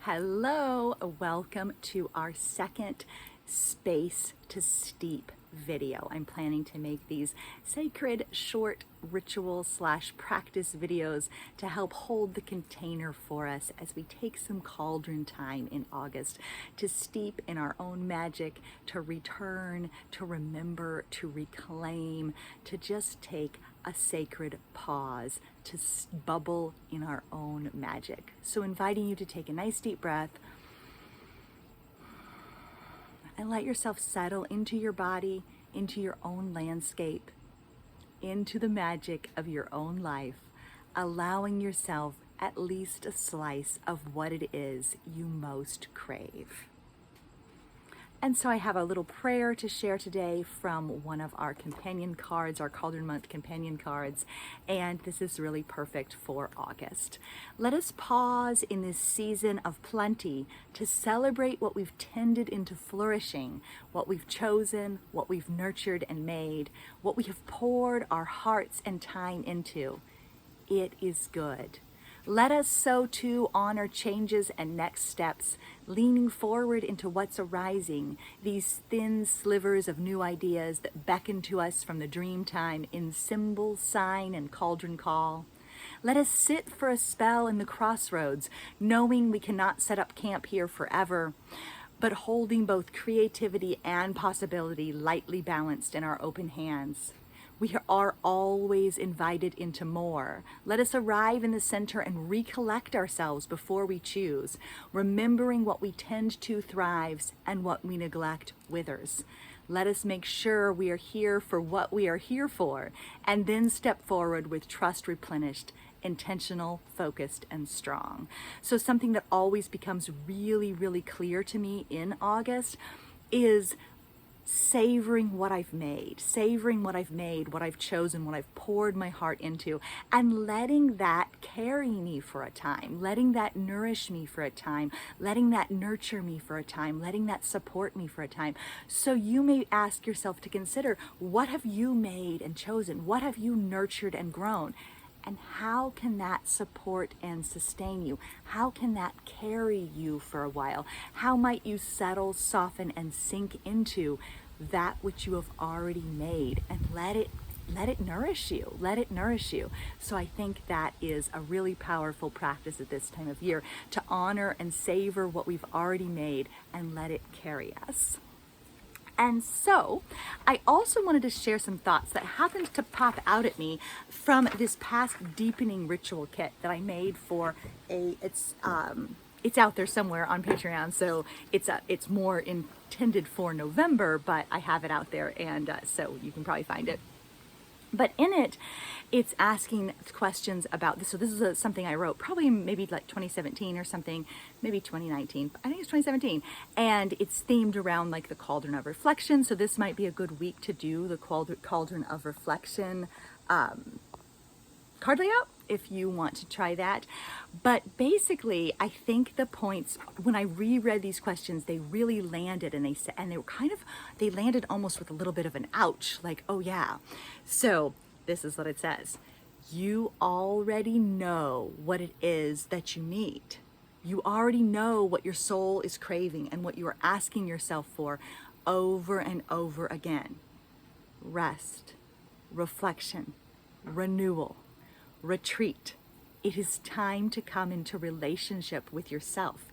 Hello, welcome to our second Space to Steep video. I'm planning to make these sacred short ritual / practice videos to help hold the container for us as we take some cauldron time in August to steep in our own magic, to return, to remember, to reclaim, to just take a sacred pause, to bubble in our own magic. So inviting you to take a nice deep breath and let yourself settle into your body, into your own landscape, into the magic of your own life, allowing yourself at least a slice of what it is you most crave. And so I have a little prayer to share today from one of our companion cards, our Cauldron Month companion cards, and this is really perfect for August. Let us pause in this season of plenty to celebrate what we've tended into flourishing, what we've chosen, what we've nurtured and made, what we have poured our hearts and time into. It is good. Let us so too honor changes and next steps, leaning forward into what's arising, these thin slivers of new ideas that beckon to us from the dream time in symbol, sign, and cauldron call. Let us sit for a spell in the crossroads, knowing we cannot set up camp here forever, but holding both creativity and possibility lightly balanced in our open hands. We are always invited into more. Let us arrive in the center and recollect ourselves before we choose, remembering what we tend to thrives and what we neglect withers. Let us make sure we are here for what we are here for, and then step forward with trust replenished, intentional, focused, and strong. So something that always becomes really, really clear to me in August is savoring what I've made, what I've chosen, what I've poured my heart into, and letting that carry me for a time, letting that nourish me for a time, letting that nurture me for a time, letting that support me for a time. So you may ask yourself to consider, what have you made and chosen? What have you nurtured and grown? And how can that support and sustain you? How can that carry you for a while? How might you settle, soften, and sink into that which you have already made and let it nourish you. Let it nourish you. So I think that is a really powerful practice at this time of year, to honor and savor what we've already made and let it carry us. And so I also wanted to share some thoughts that happened to pop out at me from this past deepening ritual kit that I made for it's out there somewhere on Patreon. So it's more intended for November, but I have it out there, and so you can probably find it. But in it, it's asking questions about this. So this is something I wrote probably maybe like 2017 or something, maybe 2019. I think it's 2017. And it's themed around like the Cauldron of Reflection. So this might be a good week to do the Cauldron of Reflection card layout if you want to try that. But basically, I think the points, when I reread these questions, they really landed, and they landed almost with a little bit of an ouch, like, oh yeah. So this is what it says. You already know what it is that you need. You already know what your soul is craving and what you are asking yourself for over and over again. Rest, reflection, renewal, retreat. It is time to come into relationship with yourself,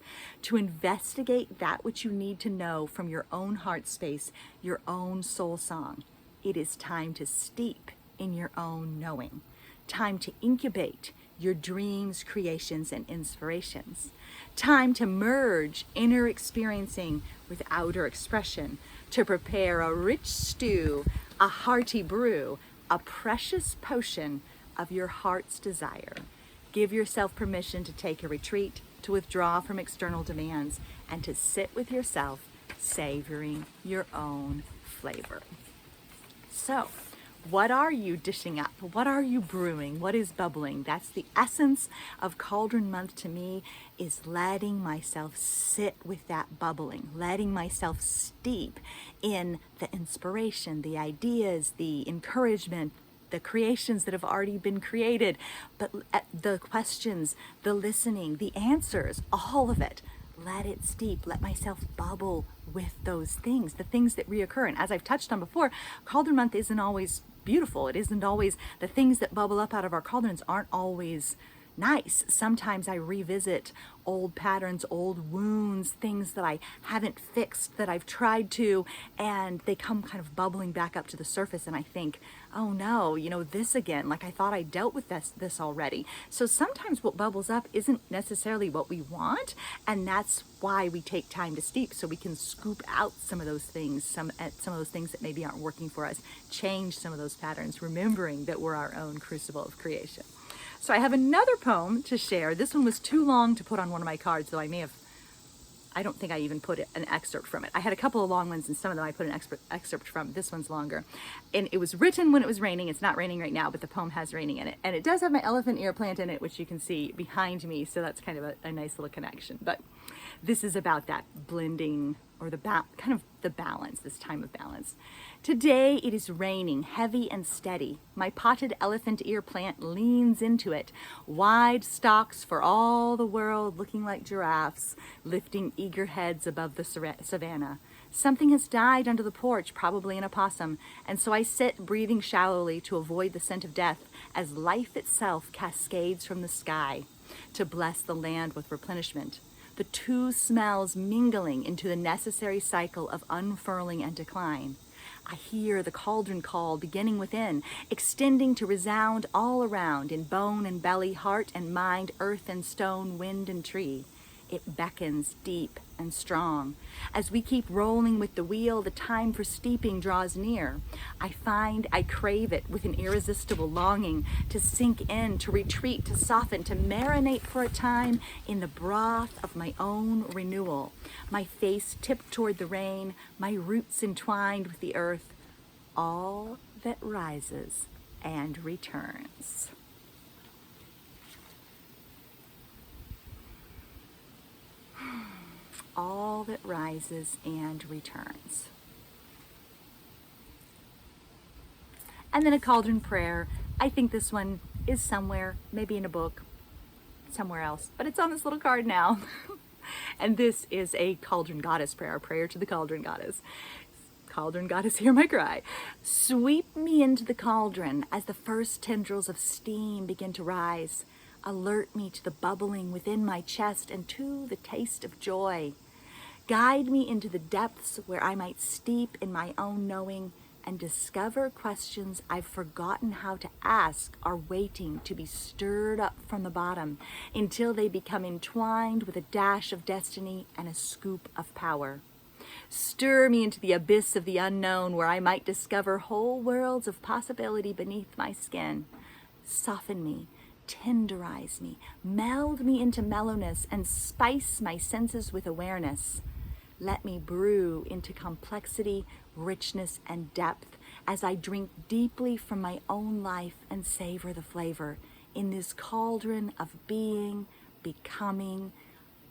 to investigate that which you need to know from your own heart space, your own soul song. It is time to steep in your own knowing, time to incubate your dreams, creations, and inspirations, time to merge inner experiencing with outer expression, to prepare a rich stew, a hearty brew, a precious potion of your heart's desire. Give yourself permission to take a retreat, to withdraw from external demands, and to sit with yourself, savoring your own flavor. So, what are you dishing up? What are you brewing? What is bubbling? That's the essence of Cauldron Month to me, is letting myself sit with that bubbling, letting myself steep in the inspiration, the ideas, the encouragement, the creations that have already been created, but the questions, the listening, the answers, all of it. let it steep, let myself bubble with those things, the things that reoccur. And as I've touched on before, Cauldron Month isn't always beautiful. It isn't always, the things that bubble up out of our cauldrons aren't always nice. Sometimes I revisit old patterns, old wounds, things that I haven't fixed, that I've tried to, and they come kind of bubbling back up to the surface, and I think, oh no, this again, like I thought I dealt with this already. So sometimes what bubbles up isn't necessarily what we want, and that's why we take time to steep, so we can scoop out some of those things, some of those things that maybe aren't working for us, change some of those patterns, remembering that we're our own crucible of creation. So I have another poem to share. This one was too long to put on one of my cards, though I don't think I even put an excerpt from it. I had a couple of long ones, and some of them I put an excerpt from. This one's longer. And it was written when it was raining. It's not raining right now, but the poem has raining in it. And it does have my elephant ear plant in it, which you can see behind me, so that's kind of a nice little connection. But this is about that blending, or the balance, this time of balance. Today it is raining, heavy and steady. My potted elephant ear plant leans into it, wide stalks for all the world, looking like giraffes, lifting eager heads above the savannah. Something has died under the porch, probably an opossum, and so I sit breathing shallowly to avoid the scent of death as life itself cascades from the sky to bless the land with replenishment. The two smells mingling into the necessary cycle of unfurling and decline. I hear the cauldron call beginning within, extending to resound all around in bone and belly, heart and mind, earth and stone, wind and tree. It beckons deep and strong. As we keep rolling with the wheel, the time for steeping draws near. I crave it with an irresistible longing to sink in, to retreat, to soften, to marinate for a time in the broth of my own renewal. My face tipped toward the rain, my roots entwined with the earth, all that rises and returns. All that rises and returns. And then a cauldron prayer. I think this one is somewhere, maybe in a book, somewhere else, but it's on this little card now. And this is a cauldron goddess prayer, a prayer to the cauldron goddess. Cauldron goddess, hear my cry. Sweep me into the cauldron as the first tendrils of steam begin to rise. Alert me to the bubbling within my chest and to the taste of joy. Guide me into the depths where I might steep in my own knowing and discover questions I've forgotten how to ask are waiting to be stirred up from the bottom until they become entwined with a dash of destiny and a scoop of power. Stir me into the abyss of the unknown where I might discover whole worlds of possibility beneath my skin. Soften me, tenderize me, meld me into mellowness, and spice my senses with awareness. Let me brew into complexity, richness, and depth as I drink deeply from my own life and savor the flavor in this cauldron of being, becoming,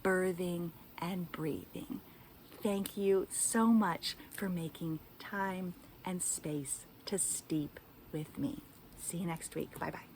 birthing, and breathing. Thank you so much for making time and space to steep with me. See you next week. Bye-bye.